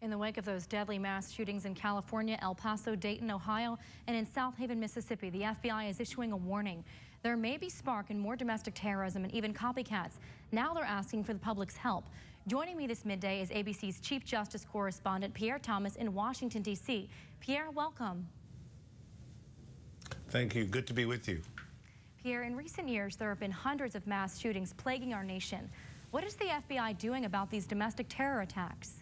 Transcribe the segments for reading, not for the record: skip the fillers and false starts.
In the wake of those deadly mass shootings in California, El Paso, Dayton, Ohio, and in Southaven, Mississippi, the FBI is issuing a warning. There may be spark in more domestic terrorism and even copycats. Now they're asking for the public's help. Joining me this midday is ABC's Chief Justice Correspondent Pierre Thomas in Washington, D.C. Pierre, welcome. Thank you. Good to be with you. Pierre, in recent years, there have been hundreds of mass shootings plaguing our nation. What is the FBI doing about these domestic terror attacks?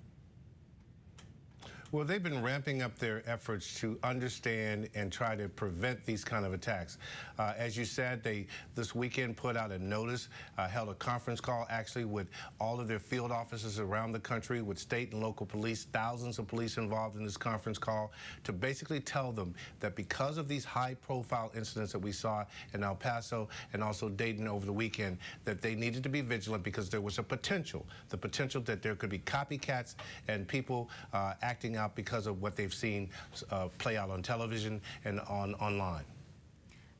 Well, they've been ramping up their efforts to understand and try to prevent these kind of attacks. As you said, they this weekend put out a notice, held a conference call actually with all of their field officers around the country, with state and local police, thousands of police involved in this conference call, to basically tell them that because of these high-profile incidents that we saw in El Paso and also Dayton over the weekend, that they needed to be vigilant because there was the potential that there could be copycats and people acting out because of what they've seen play out on television and online.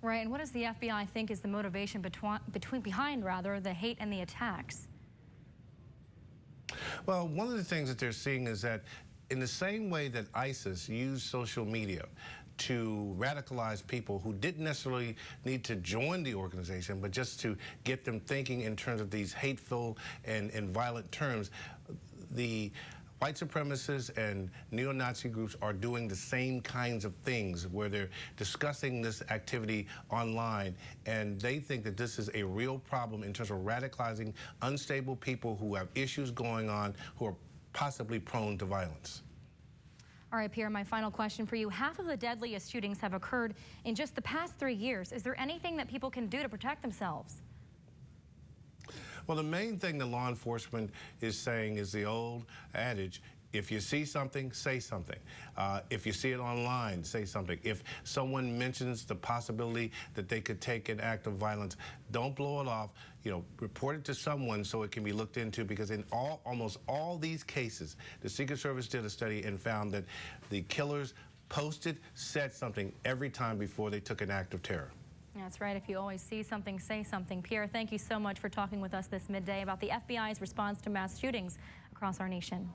Right, and what does the FBI think is the motivation behind the hate and the attacks? Well, one of the things that they're seeing is that in the same way that ISIS used social media to radicalize people who didn't necessarily need to join the organization, but just to get them thinking in terms of these hateful and violent terms, the white supremacists and neo-Nazi groups are doing the same kinds of things where they're discussing this activity online, and they think that this is a real problem in terms of radicalizing unstable people who have issues going on, who are possibly prone to violence. All right, Pierre, my final question for you. Half of the deadliest shootings have occurred in just the past 3 years. Is there anything that people can do to protect themselves? Well, the main thing that law enforcement is saying is the old adage, if you see something, say something. If you see it online, say something. If someone mentions the possibility that they could take an act of violence, don't blow it off. You know, report it to someone so it can be looked into, because in almost all these cases, the Secret Service did a study and found that the killers said something every time before they took an act of terror. That's right. If you always see something, say something. Pierre, thank you so much for talking with us this midday about the FBI's response to mass shootings across our nation.